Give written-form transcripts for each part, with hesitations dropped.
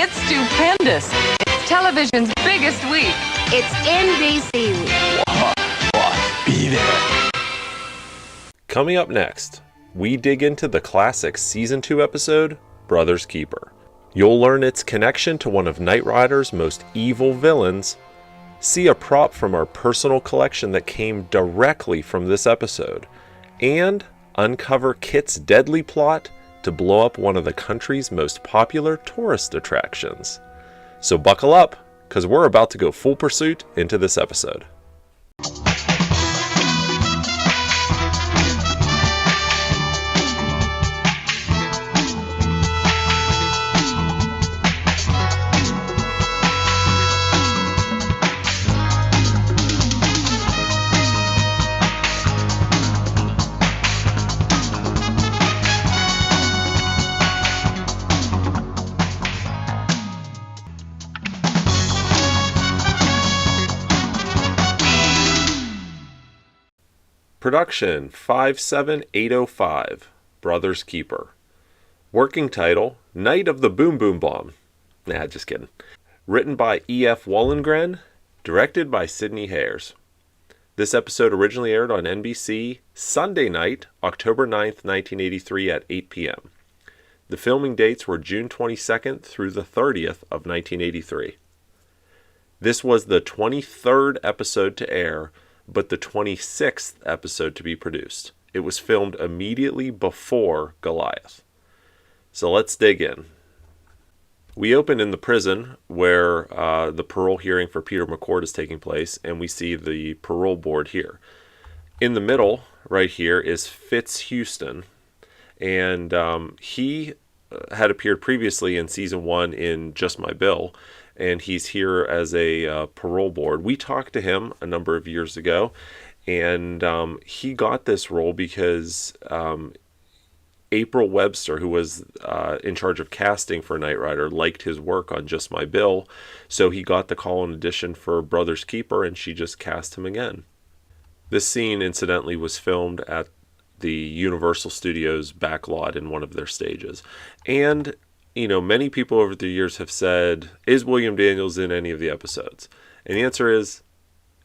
It's stupendous. It's television's biggest week. It's NBC week. Be there. Coming up next, we dig into the classic Season 2 episode, Brother's Keeper. You'll learn its connection to one of Knight Rider's most evil villains, see a prop from our personal collection that came directly from this episode, and uncover KITT's deadly plot to blow up one of the country's most popular tourist attractions. So buckle up, because we're about to go full pursuit into this episode. Production 57805, Brother's Keeper. Working title, Night of the Boom Boom Bomb. Nah, just kidding. Written by E.F. Wollengren, directed by Sidney Hayers. This episode originally aired on NBC Sunday night, October 9th, 1983 at 8 p.m. The filming dates were June 22nd through the 30th of 1983. This was the 23rd episode to air, but the 26th episode to be produced. It was filmed immediately before Goliath. So let's dig in. We open in the prison where the parole hearing for Peter McCord is taking place, and we see the parole board here. In the middle, right here, is Fitz Houston, and he had appeared previously in Season 1 in Just My Bill, and he's here as a parole board. We talked to him a number of years ago, and he got this role because April Webster, who was in charge of casting for Knight Rider, liked his work on Just My Bill, so he got the call in audition for Brother's Keeper, and she just cast him again. This scene, incidentally, was filmed at the Universal Studios back lot in one of their stages. And you know, many people over the years have said, is William Daniels in any of the episodes? And the answer is,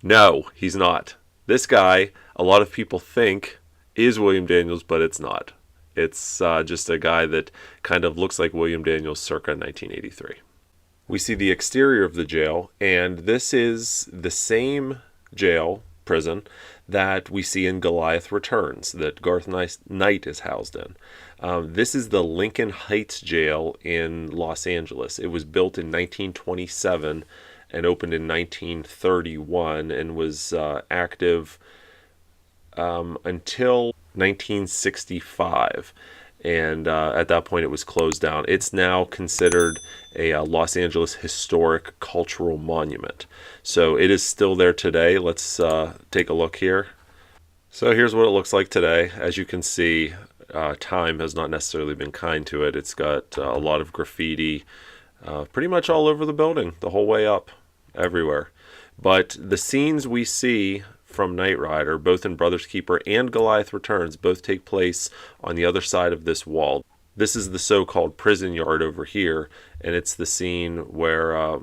no, he's not. This guy, a lot of people think, is William Daniels, but it's not. It's just a guy that kind of looks like William Daniels circa 1983. We see the exterior of the jail, and this is the same prison, that we see in Goliath Returns, that Garth Knight is housed in. This is the Lincoln Heights Jail in Los Angeles. It was built in 1927 and opened in 1931 and was active until 1965. And at that point it was closed down. It's now considered a Los Angeles historic cultural monument. So it is still there today. Let's take a look here. So here's what it looks like today. As you can see, time has not necessarily been kind to it. It's got a lot of graffiti pretty much all over the building, the whole way up, everywhere. But the scenes we see from Knight Rider, both in Brother's Keeper and Goliath Returns, both take place on the other side of this wall. This is the so-called prison yard over here, and it's the scene where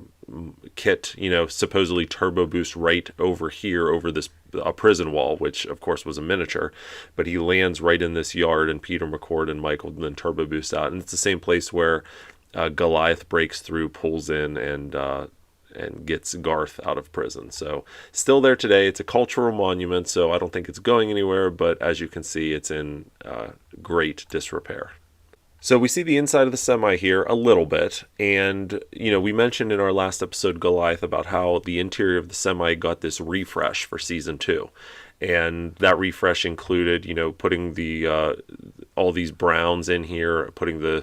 KITT, supposedly turbo boosts right over here over this prison wall, which of course was a miniature, but he lands right in this yard, and Peter McCord and Michael then turbo boost out, and it's the same place where Goliath breaks through, pulls in, and gets Garth out of prison. So still there today. It's a cultural monument, so I don't think it's going anywhere, but as you can see, it's in great disrepair. So we see the inside of the semi here a little bit, and we mentioned in our last episode Goliath about how the interior of the semi got this refresh for Season 2, and that refresh included putting the all these browns in here, putting the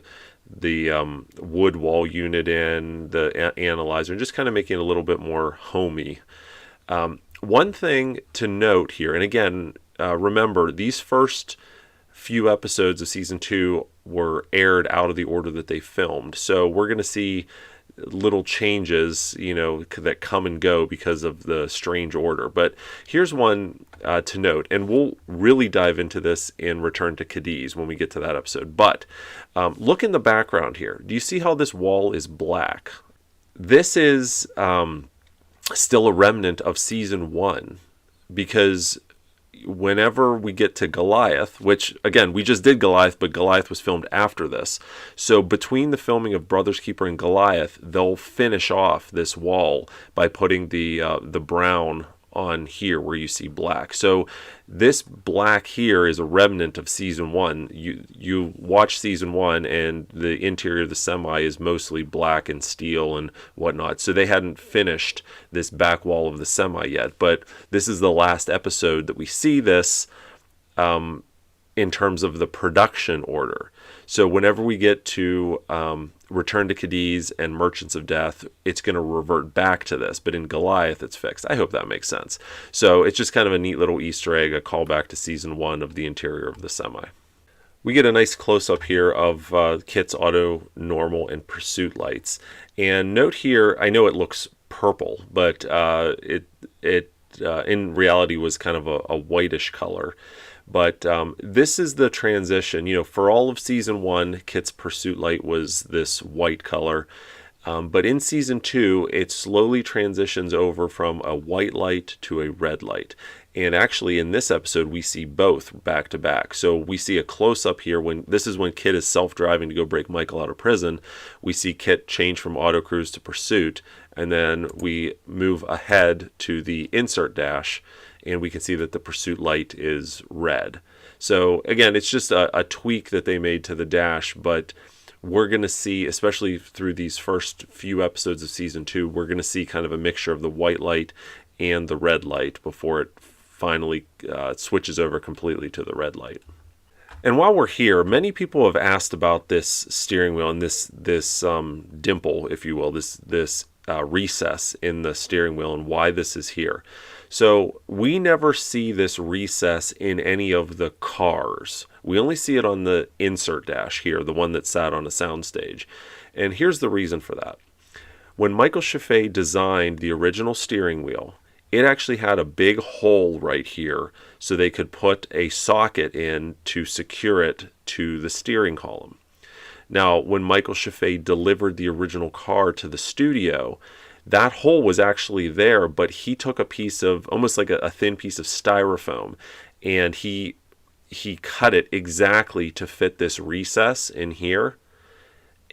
wood wall unit in, the analyzer, and just kind of making it a little bit more homey. One thing to note here, and again, remember, these first few episodes of Season 2 were aired out of the order that they filmed. So we're going to see little changes, that come and go because of the strange order. But here's one to note, and we'll really dive into this in Return to Cadiz when we get to that episode. But look in the background here. Do you see how this wall is black? This is still a remnant of season 1, because whenever we get to Goliath, which again, we just did Goliath, but Goliath was filmed after this. So between the filming of Brothers Keeper and Goliath, they'll finish off this wall by putting the brown on here where you see black. So this black here is a remnant of season 1. You watch season 1 and the interior of the semi is mostly black and steel and whatnot. So they hadn't finished this back wall of the semi yet, but this is the last episode that we see this in terms of the production order. So whenever we get to Return to Cadiz and Merchants of Death, it's going to revert back to this. But in Goliath, it's fixed. I hope that makes sense. So it's just kind of a neat little Easter egg, a callback to season 1 of the interior of the semi. We get a nice close-up here of KITT's auto, normal, and pursuit lights. And note here, I know it looks purple, but it in reality was kind of a whitish color. But this is the transition. For all of season 1, KITT's pursuit light was this white color. But in season 2, it slowly transitions over from a white light to a red light. And actually, in this episode, we see both back to back. So we see a close-up here. This is when KITT is self-driving to go break Michael out of prison. We see KITT change from auto cruise to pursuit. And then we move ahead to the insert dash, and we can see that the pursuit light is red. So again, it's just a tweak that they made to the dash, but we're going to see, especially through these first few episodes of season 2, we're going to see kind of a mixture of the white light and the red light before it finally switches over completely to the red light. And while we're here, many people have asked about this steering wheel and this dimple, if you will, this recess in the steering wheel and why this is here. So we never see this recess in any of the cars. We only see it on the insert dash here, the one that sat on a soundstage. And here's the reason for that. When Michael Chaffee designed the original steering wheel, it actually had a big hole right here so they could put a socket in to secure it to the steering column. Now, when Michael Chaffee delivered the original car to the studio, that hole was actually there, but he took a piece of, almost like a thin piece of styrofoam, and he cut it exactly to fit this recess in here,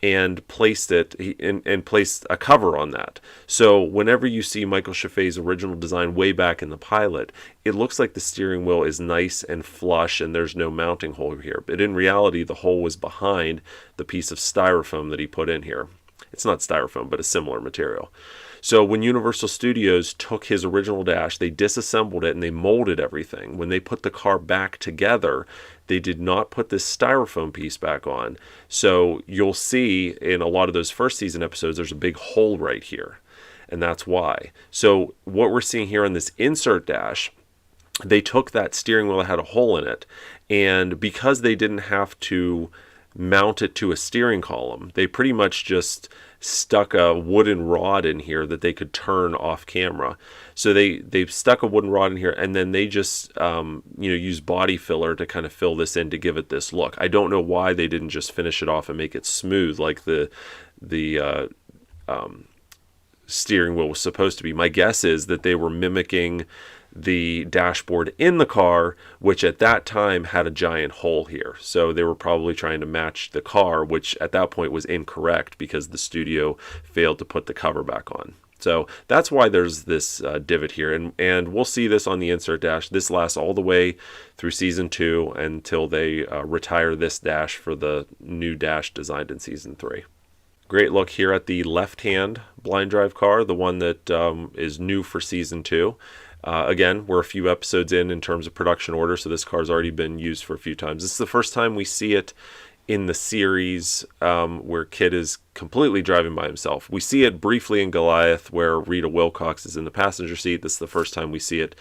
and placed it and placed a cover on that. So whenever you see Michael Chaffee's original design way back in the pilot, it looks like the steering wheel is nice and flush and there's no mounting hole here. But in reality, the hole was behind the piece of styrofoam that he put in here. It's not styrofoam, but a similar material. So when Universal Studios took his original dash, they disassembled it and they molded everything. When they put the car back together, they did not put this styrofoam piece back on. So you'll see in a lot of those first season episodes, there's a big hole right here. And that's why. So what we're seeing here on this insert dash, they took that steering wheel that had a hole in it. And because they didn't have to mount it to a steering column, they pretty much just stuck a wooden rod in here that they could turn off camera. So they've stuck a wooden rod in here, and then they just use body filler to kind of fill this in to give it this look. I don't know why they didn't just finish it off and make it smooth like the steering wheel was supposed to be. My guess is that they were mimicking the dashboard in the car, which at that time had a giant hole here. So they were probably trying to match the car, which at that point was incorrect because the studio failed to put the cover back on. So that's why there's this divot here. And we'll see this on the insert dash. This lasts all the way through season 2 until they retire this dash for the new dash designed in season 3. Great look here at the left-hand blind drive car, the one that is new for season 2. Again, we're a few episodes in terms of production order, so this car's already been used for a few times. This is the first time we see it in the series where KITT is completely driving by himself. We see it briefly in Goliath where Rita Wilcox is in the passenger seat. This is the first time we see it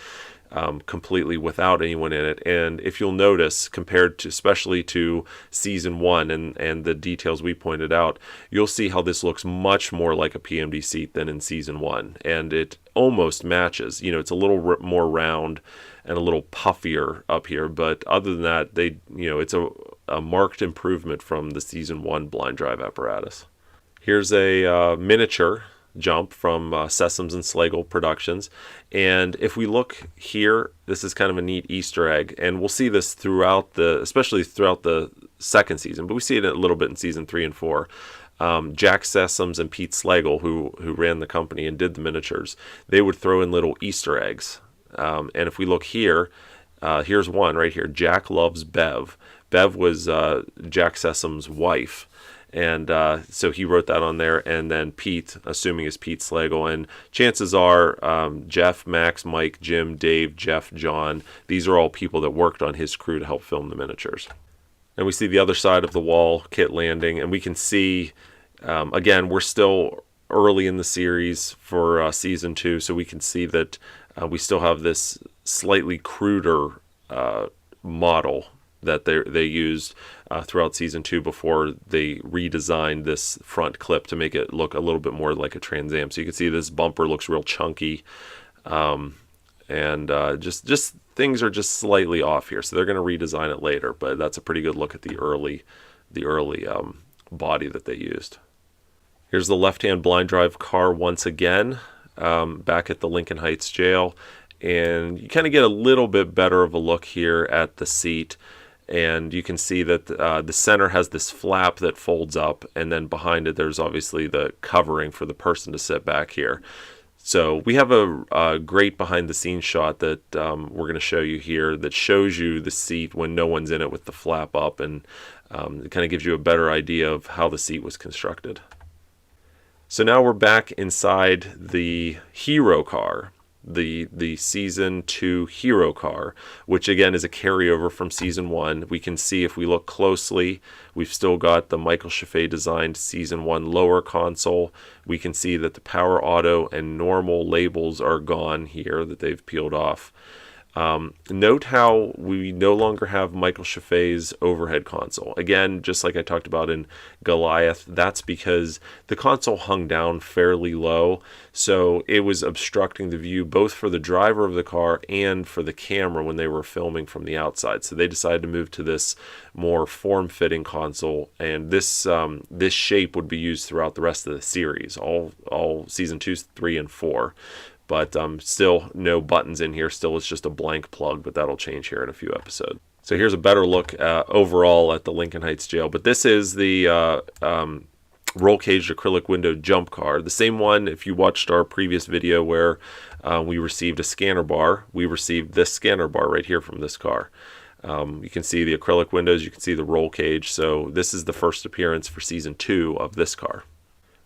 completely without anyone in it. And if you'll notice, compared to especially to season 1 and the details we pointed out, you'll see how this looks much more like a PMD seat than in season 1, and it almost matches. It's a little more round and a little puffier up here, but other than that, it's a marked improvement from the season 1 blind drive apparatus. Here's a miniature jump from Sessoms and Slagle Productions, and if we look here, this is kind of a neat Easter egg, and we'll see this especially throughout the second season, but we see it a little bit in season 3 and 4. Jack Sessoms and Pete Slagle, who ran the company and did the miniatures, they would throw in little Easter eggs. And if we look here, here's one right here. Jack loves Bev. Bev was Jack Sessom's wife. And so he wrote that on there. And then Pete, assuming is Pete Slagle. And chances are Jeff, Max, Mike, Jim, Dave, Jeff, John, these are all people that worked on his crew to help film the miniatures. And we see the other side of the wall, KITT landing. And we can see, again, we're still early in the series for season 2. So we can see that we still have this slightly cruder model that they used throughout season 2 before they redesigned this front clip to make it look a little bit more like a Trans Am. So you can see this bumper looks real chunky, and just things are just slightly off here. So they're going to redesign it later, but that's a pretty good look at the early body that they used. Here's the left-hand blind drive car once again, back at the Lincoln Heights jail, and you kind of get a little bit better of a look here at the seat, and you can see that the center has this flap that folds up, and then behind it there's obviously the covering for the person to sit back here. So we have a great behind-the-scenes shot that we're going to show you here that shows you the seat when no one's in it with the flap up, and it kind of gives you a better idea of how the seat was constructed. So now we're back inside the hero car, the season 2 hero car, which again is a carryover from season 1. We can see if we look closely, we've still got the Michael Chaffee designed season 1 lower console. We can see that the power auto and normal labels are gone here, that they've peeled off. Note how we no longer have Michael Chaffee's overhead console. Again, just like I talked about in Goliath, that's because the console hung down fairly low, so it was obstructing the view both for the driver of the car and for the camera when they were filming from the outside. So they decided to move to this more form-fitting console, and this shape would be used throughout the rest of the series, all season 2, 3, and 4. But still no buttons in here. Still it's just a blank plug, but that'll change here in a few episodes. So here's a better look overall at the Lincoln Heights jail. But this is the roll caged acrylic window jump car. The same one, if you watched our previous video where we received a scanner bar, we received this scanner bar right here from this car. You can see the acrylic windows, you can see the roll cage. So this is the first appearance for season 2 of this car.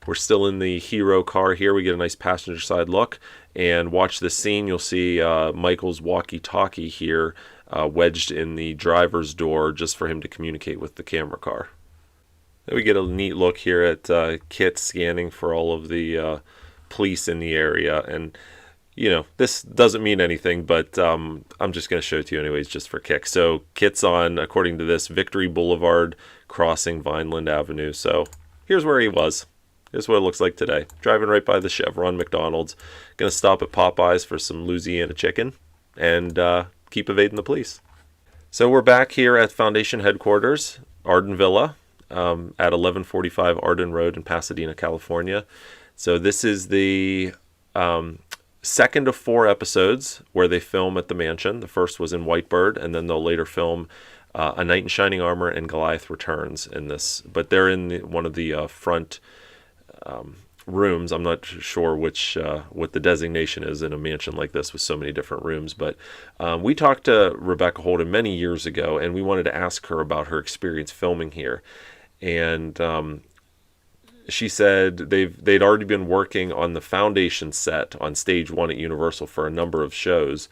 We're still in the hero car here. We get a nice passenger side look. And watch this scene. You'll see Michael's walkie-talkie here wedged in the driver's door just for him to communicate with the camera car. Then we get a neat look here at KITT scanning for all of the police in the area. And, this doesn't mean anything, but I'm just going to show it to you anyways just for kicks. So KITT's on, according to this, Victory Boulevard crossing Vineland Avenue. So here's where he was. Here's what it looks like today. Driving right by the Chevron McDonald's. Going to stop at Popeyes for some Louisiana chicken and keep evading the police. So we're back here at Foundation headquarters, Arden Villa, at 1145 Arden Road in Pasadena, California. So this is the second of 4 episodes where they film at the mansion. The first was in Whitebird, and then they'll later film A Knight in Shining Armor and Goliath Returns in this. But they're in one of the front rooms. I'm not sure what the designation is in a mansion like this with so many different rooms, but we talked to Rebecca Holden many years ago, and we wanted to ask her about her experience filming here. And she said they'd already been working on the Foundation set on stage 1 at Universal for a number of shows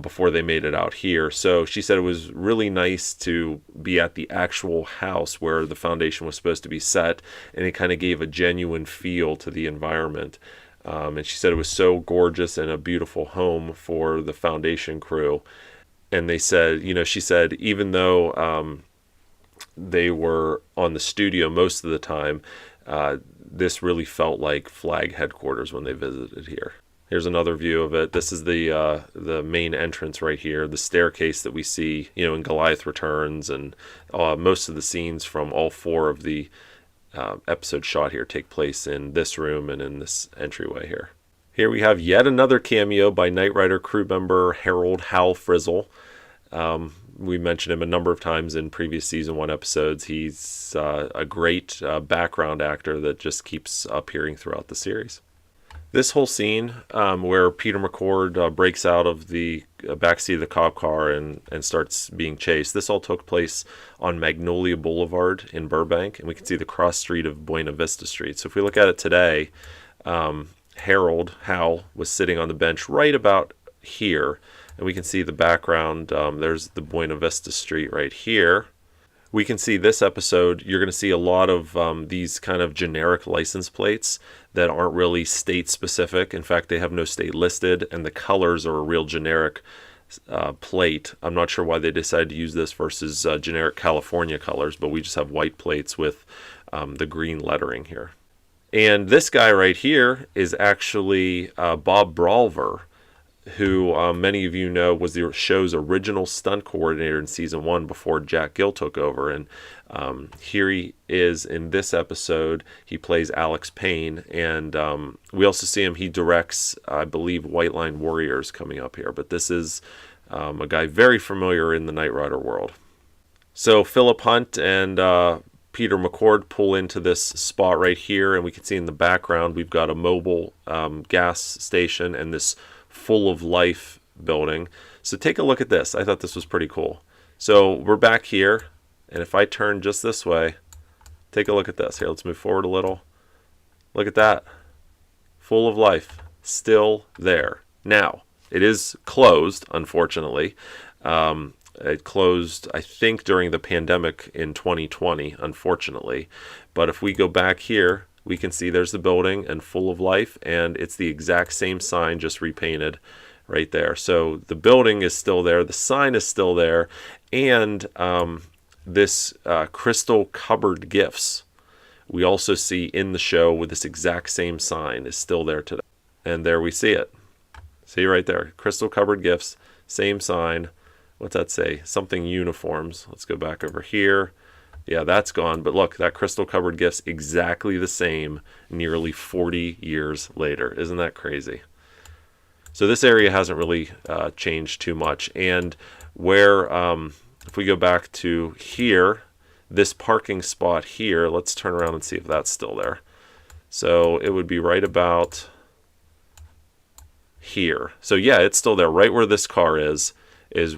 before they made it out here. So she said it was really nice to be at the actual house where the Foundation was supposed to be set, and it kind of gave a genuine feel to the environment. And she said it was so gorgeous and a beautiful home for the Foundation crew. And they said, she said, even though they were on the studio most of the time, this really felt like Flag headquarters when they visited here. Here's another view of it. This is the main entrance right here, the staircase that we see, in Goliath Returns, and most of the scenes from all 4 of the episodes shot here take place in this room and in this entryway here. Here we have yet another cameo by Knight Rider crew member Harold Hal Frizzle. We mentioned him a number of times in previous season 1 episodes. He's a great background actor that just keeps appearing throughout the series. This whole scene where Peter McCord breaks out of the backseat of the cop car and starts being chased, this all took place on Magnolia Boulevard in Burbank, and we can see the cross street of Buena Vista Street. So if we look at it today, Hal was sitting on the bench right about here, and we can see the background. There's the Buena Vista Street right here. We can see this episode, you're going to see a lot of these kind of generic license plates that aren't really state specific. In fact, they have no state listed, and the colors are a real generic plate. I'm not sure why they decided to use this versus generic California colors, but we just have white plates with the green lettering here. And this guy right here is actually Bob Brawlver, who many of you know was the show's original stunt coordinator in season 1 before Jack Gill took over. And here he is in this episode. He plays Alex Payne, and we also see him. He directs, I believe, White Line Warriors coming up here. But this is a guy very familiar in the Knight Rider world. So Philip Hunt and Peter McCord pull into this spot right here, and we can see in the background we've got a mobile gas station and this full of life building. So take a look at this. I thought this was pretty cool. So we're back here, and if I turn just this way, take a look at this. Here, let's move forward a little. Look at that. Full of life. Still there. Now, it is closed, unfortunately. It closed, I think, during the pandemic in 2020, unfortunately. But if we go back here, we can see there's the building and full of life, and it's the exact same sign, just repainted right there. So the building is still there, the sign is still there, and this crystal cupboard gifts we also see in the show with this exact same sign is still there today. And there we see it. See right there, crystal cupboard gifts, same sign. What's that say? Something uniforms. Let's go back over here. Yeah, that's gone. But look, that crystal cupboard gifts exactly the same nearly 40 years later. Isn't that crazy? So this area hasn't really changed too much. And where, if we go back to here, this parking spot here, let's turn around and see if that's still there. So it would be right about here. So yeah, it's still there. Right where this car is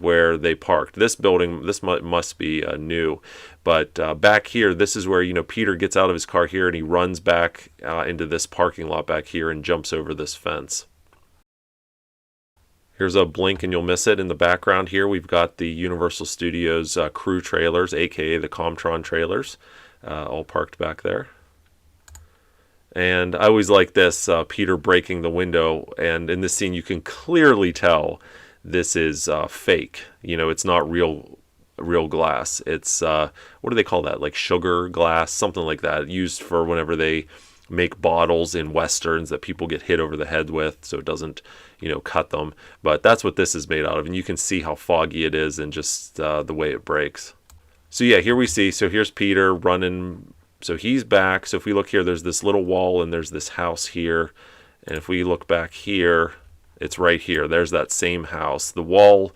where they parked. This building, this must be new. But back here, this is where, Peter gets out of his car here and he runs back into this parking lot back here and jumps over this fence. Here's a blink and you'll miss it. In the background here, we've got the Universal Studios crew trailers, aka the Comtron trailers, all parked back there. And I always like this, Peter breaking the window. And in this scene, you can clearly tell this is fake. It's not real glass. It's what do they call that? Like sugar glass, something like that, used for whenever they make bottles in westerns that people get hit over the head with, so it doesn't, cut them. But that's what this is made out of, and you can see how foggy it is and just the way it breaks. So yeah, here we see. So here's Peter running. So he's back. So if we look here, there's this little wall and there's this house here, and if we look back here, it's right here. There's that same house. The wall,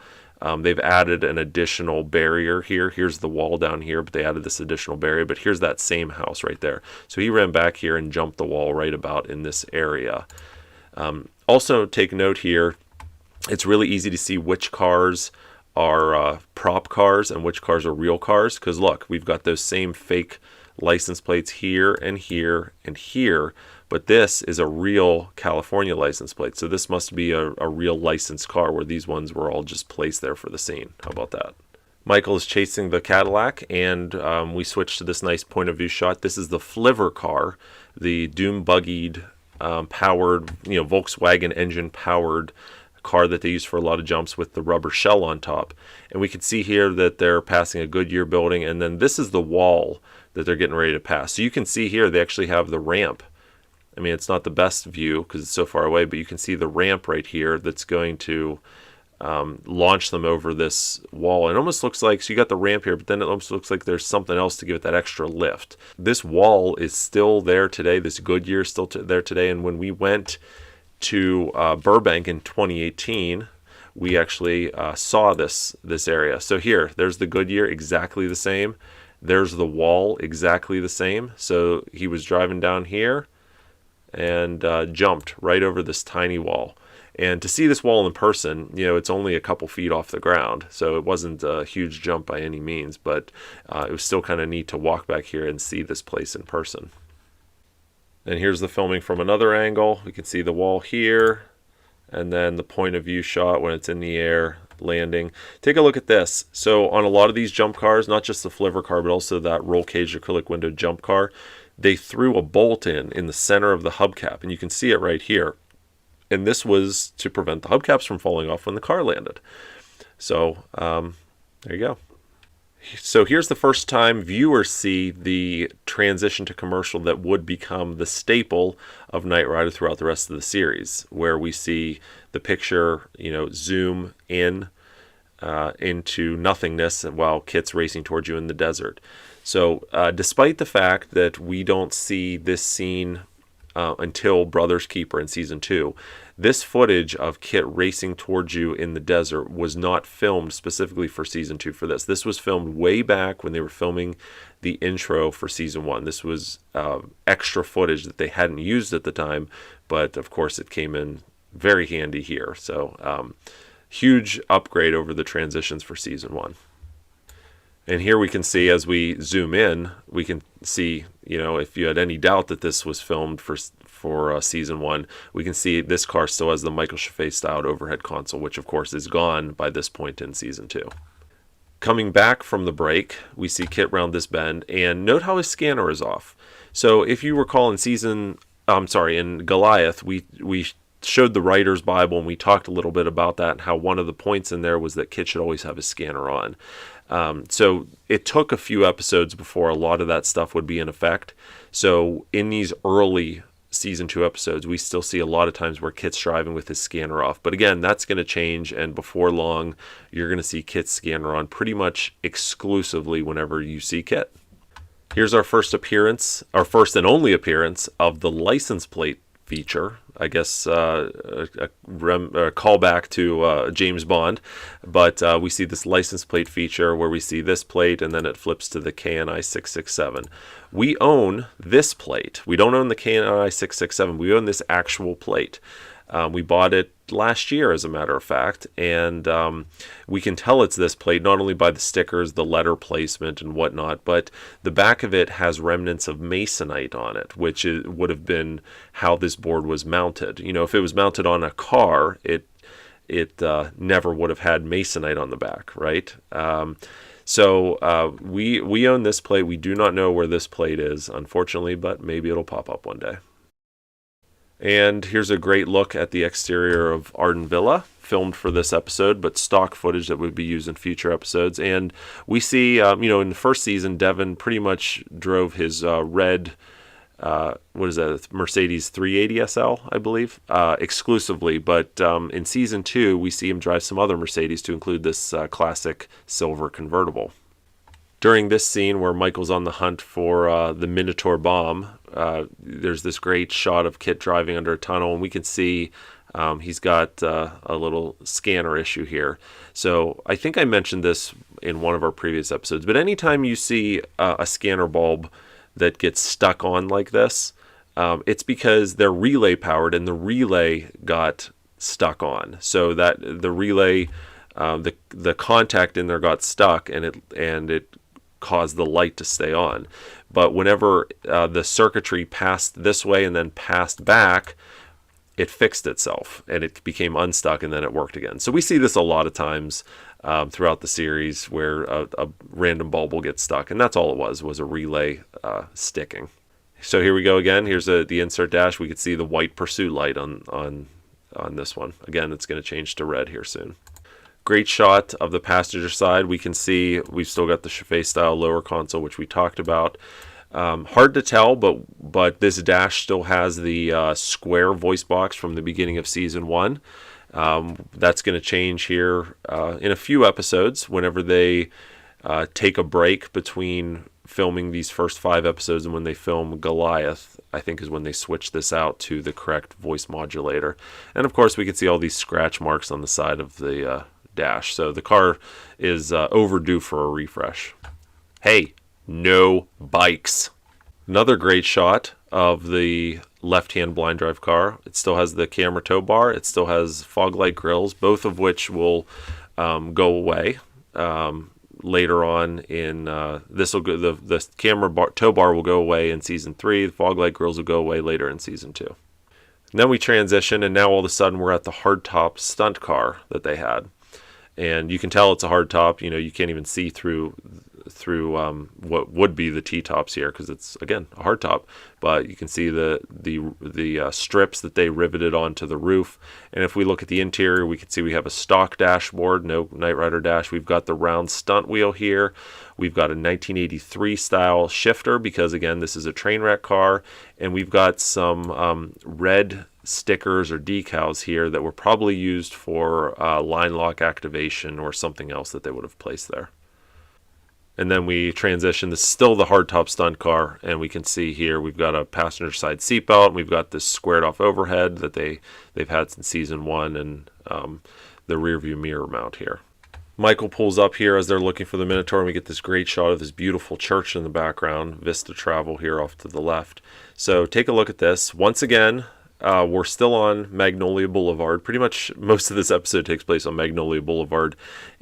they've added an additional barrier here. Here's the wall down here, but they added this additional barrier. But here's that same house right there. So he ran back here and jumped the wall right about in this area. Also take note here, it's really easy to see which cars are prop cars and which cars are real cars. Because look, we've got those same fake license plates here and here and here. But this is a real California license plate. So this must be a real licensed car where these ones were all just placed there for the scene. How about that? Michael is chasing the Cadillac, and we switch to this nice point of view shot. This is the Flivver car, the doom-buggied powered, Volkswagen engine powered car that they use for a lot of jumps with the rubber shell on top. And we can see here that they're passing a Goodyear building, and then this is the wall that they're getting ready to pass. So you can see here they actually have the ramp. I mean, it's not the best view because it's so far away, but you can see the ramp right here that's going to launch them over this wall. It almost looks like, so you got the ramp here, but then it almost looks like there's something else to give it that extra lift. This wall is still there today. This Goodyear is still there today. And when we went to Burbank in 2018, we actually saw this area. So here, there's the Goodyear, exactly the same. There's the wall, exactly the same. So he was driving down here and jumped right over this tiny wall. And to see this wall in person, it's only a couple feet off the ground, so it wasn't a huge jump by any means, but it was still kind of neat to walk back here and see this place in person. And here's the filming from another angle. We can see the wall here, and then the point of view shot when it's in the air, landing. Take a look at this. So on a lot of these jump cars, not just the flivver car, but also that roll cage acrylic window jump car, they threw a bolt in the center of the hubcap, and you can see it right here. And this was to prevent the hubcaps from falling off when the car landed. So there you go. So here's the first time viewers see the transition to commercial that would become the staple of Knight Rider throughout the rest of the series, where we see the picture, zoom in into nothingness while KITT's racing towards you in the desert. So despite the fact that we don't see this scene until Brother's Keeper in season 2, this footage of KITT racing towards you in the desert was not filmed specifically for season 2 for this. This was filmed way back when they were filming the intro for season 1. This was extra footage that they hadn't used at the time, but of course it came in very handy here. So huge upgrade over the transitions for season 1. And here we can see, as we zoom in, we can see, if you had any doubt that this was filmed for season 1, we can see this car still has the Michael Chaffee styled overhead console, which of course is gone by this point in season 2. Coming back from the break, we see KITT round this bend, and note how his scanner is off. So if you recall in Goliath, we showed the writer's Bible and we talked a little bit about that and how one of the points in there was that KITT should always have his scanner on. So it took a few episodes before a lot of that stuff would be in effect. So in these early season 2 episodes, we still see a lot of times where KITT's driving with his scanner off. But again, that's going to change, and before long, you're going to see KITT's scanner on pretty much exclusively whenever you see KITT. Here's our first and only appearance of the license plate feature. I guess a callback to James Bond, but we see this license plate feature where we see this plate and then it flips to the KNI 667. We own this plate. We don't own the KNI 667. We own this actual plate. We bought it last year, as a matter of fact, and we can tell it's this plate not only by the stickers, the letter placement, and whatnot, but the back of it has remnants of masonite on it, which would have been how this board was mounted. If it was mounted on a car, it never would have had masonite on the back, right? So we own this plate. We do not know where this plate is, unfortunately, but maybe it'll pop up one day. And here's a great look at the exterior of Arden Villa, filmed for this episode, but stock footage that would be used in future episodes. And we see, in the first season, Devin pretty much drove his red, Mercedes 380 SL, I believe, exclusively. But in season 2, we see him drive some other Mercedes to include this classic silver convertible. During this scene where Michael's on the hunt for the Minotaur bomb, there's this great shot of KITT driving under a tunnel, and we can see he's got a little scanner issue here. So I think I mentioned this in one of our previous episodes, but anytime you see a scanner bulb that gets stuck on like this, it's because they're relay powered and the relay got stuck on. So that the relay, the contact in there got stuck, and it caused the light to stay on. But whenever the circuitry passed this way and then passed back, it fixed itself and it became unstuck, and then it worked again. So we see this a lot of times throughout the series where a random bulb will get stuck, and that's all it was a relay sticking. So here we go again. Here's the insert dash. We could see the white pursuit light on this one. Again, it's going to change to red here soon. Great shot of the passenger side. We can see we've still got the Chaffee style lower console, which we talked about. Hard to tell, but this dash still has the square voice box from the beginning of season 1. That's going to change here in a few episodes whenever they take a break between filming these first 5 episodes and when they film Goliath, I think is when they switch this out to the correct voice modulator. And of course we can see all these scratch marks on the side of the dash. So the car is overdue for a refresh. Hey, no bikes. Another great shot of the left-hand blind drive car. It still has the camera tow bar. It still has fog light grills, both of which will go away. Later on in this will go, the camera tow bar will go away in season 3. The fog light grills will go away later in season 2. And then we transition, and now all of a sudden we're at the hardtop stunt car that they had, and you can tell it's a hardtop. You know, you can't even see through what would be the T-tops here because it's, again, a hardtop, but you can see the strips that they riveted onto the roof. And if we look at the interior, we can see we have a stock dashboard, no Knight Rider dash. We've got the round stunt wheel here. We've got a 1983 style shifter because, again, this is a train wreck car, and we've got some red stickers or decals here that were probably used for line lock activation or something else that they would have placed there. And then we transition. This is still the hardtop stunt car, and we can see here we've got a passenger side seatbelt, and we've got this squared off overhead that they've had since season 1, and the rear view mirror mount here. Michael pulls up here as they're looking for the Minotaur, and we get this great shot of this beautiful church in the background, Vista Travel here off to the left. So take a look at this. Once again, we're still on Magnolia Boulevard. Pretty much most of this episode takes place on Magnolia Boulevard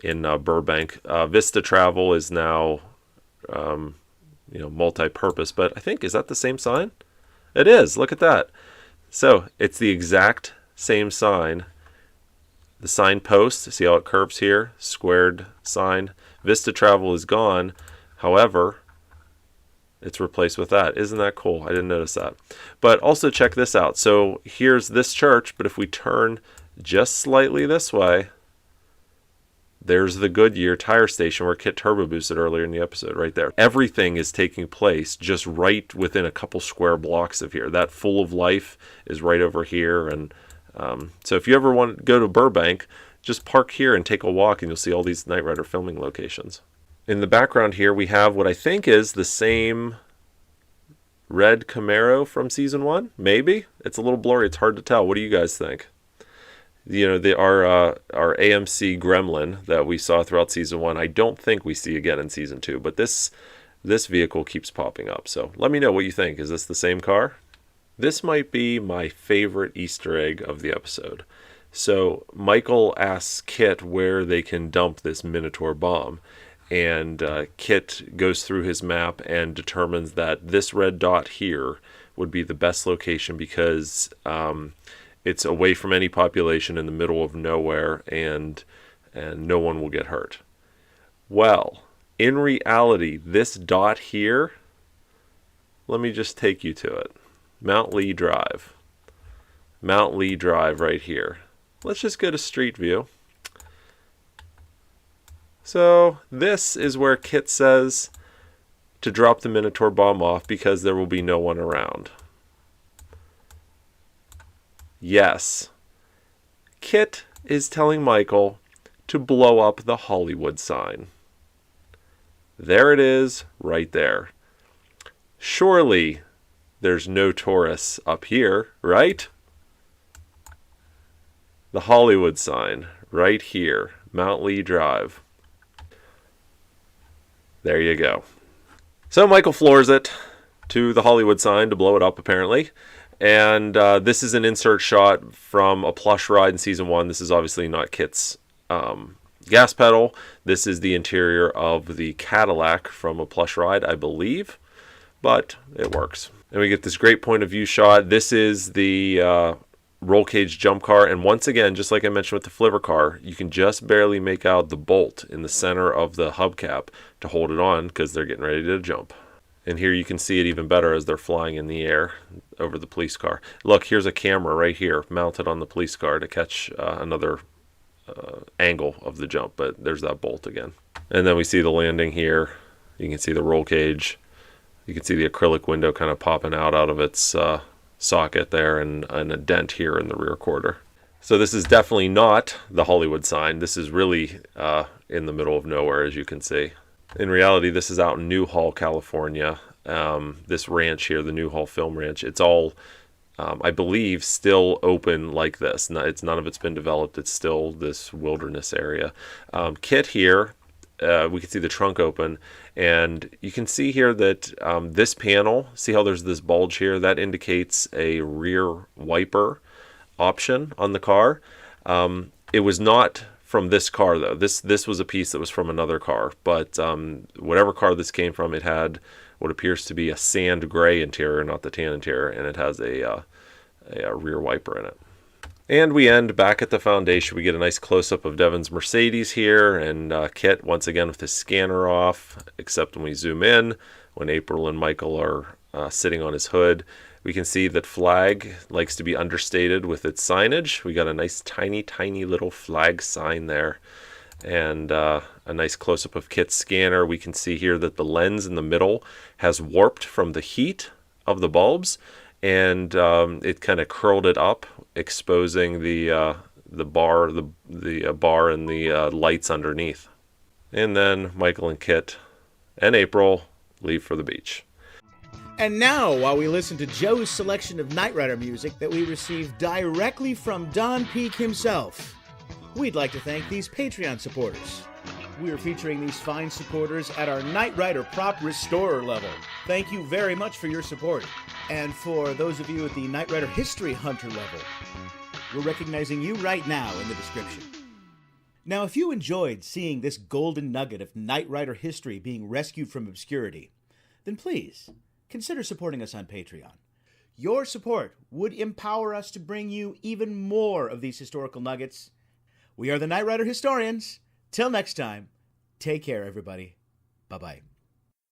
in Burbank. Vista Travel is now, multi-purpose, but I think, is that the same sign? It is. Look at that. So it's the exact same sign. The sign post, see how it curves here? Squared sign. Vista Travel is gone. However, it's replaced with that. Isn't that cool? I didn't notice that. But also check this out. So here's this church, but if we turn just slightly this way, there's the Goodyear tire station where KITT turbo boosted earlier in the episode, right there. Everything is taking place just right within a couple square blocks of here. That Full of Life is right over here. And so if you ever want to go to Burbank, just park here and take a walk, and you'll see all these Knight Rider filming locations. In the background here, we have what I think is the same red Camaro from season 1. Maybe it's a little blurry. It's hard to tell. What do you guys think? You know, our AMC Gremlin that we saw throughout season 1, I don't think we see again in season 2. But this vehicle keeps popping up. So let me know what you think. Is this the same car? This might be my favorite Easter egg of the episode. So Michael asks KITT where they can dump this Minotaur bomb. And KITT goes through his map and determines that this red dot here would be the best location because it's away from any population in the middle of nowhere, and no one will get hurt. Well, in reality, this dot here, let me just take you to it. Mount Lee Drive. Mount Lee Drive right here. Let's just go to Street View. So this is where KITT says to drop the Minotaur bomb off because there will be no one around. Yes, KITT is telling Michael to blow up the Hollywood sign. There it is, right there. Surely there's no tourists up here, right? The Hollywood sign, right here, Mount Lee Drive. There you go. So Michael floors it to the Hollywood sign to blow it up, apparently. And this is an insert shot from a plush ride in season 1. This is obviously not KITT's gas pedal. This is the interior of the Cadillac from a plush ride, I believe. But it works. And we get this great point of view shot. This is the roll cage jump car, and once again, just like I mentioned with the flivver car, you can just barely make out the bolt in the center of the hubcap to hold it on because they're getting ready to jump. And here you can see it even better as they're flying in the air over the police car. Look, here's a camera right here mounted on the police car to catch another angle of the jump, but there's that bolt again. And then we see the landing here. You can see the roll cage. You can see the acrylic window kind of popping out of its socket there, and a dent here in the rear quarter. So this is definitely not the Hollywood sign. This is really in the middle of nowhere, as you can see. In reality, this is out in Newhall, California. This ranch here, the Newhall Film Ranch, it's all, I believe, still open like this. None of it's been developed. It's still this wilderness area. KITT here, we can see the trunk open, and you can see here that this panel, see how there's this bulge here? That indicates a rear wiper option on the car. It was not from this car, though. This was a piece that was from another car, but whatever car this came from, it had what appears to be a sand gray interior, not the tan interior, and it has a rear wiper in it. And we end back at the foundation. We get a nice close-up of Devon's Mercedes here, and KITT once again with his scanner off, except when we zoom in, when April and Michael are sitting on his hood. We can see that flag likes to be understated with its signage. We got a nice tiny little flag sign there, and a nice close-up of KITT's scanner. We can see here that the lens in the middle has warped from the heat of the bulbs, and it kind of curled it up, exposing the bar and the lights underneath. And then Michael and KITT and April leave for the beach. And now, while we listen to Joe's selection of Knight Rider music that we received directly from Don Peake himself, we'd like to thank these Patreon supporters. We are featuring these fine supporters at our Knight Rider prop restorer level. Thank you very much for your support. And for those of you at the Knight Rider History Hunter level, we're recognizing you right now in the description. Now, if you enjoyed seeing this golden nugget of Knight Rider history being rescued from obscurity, then please consider supporting us on Patreon. Your support would empower us to bring you even more of these historical nuggets. We are the Knight Rider Historians. Till next time, take care, everybody. Bye-bye.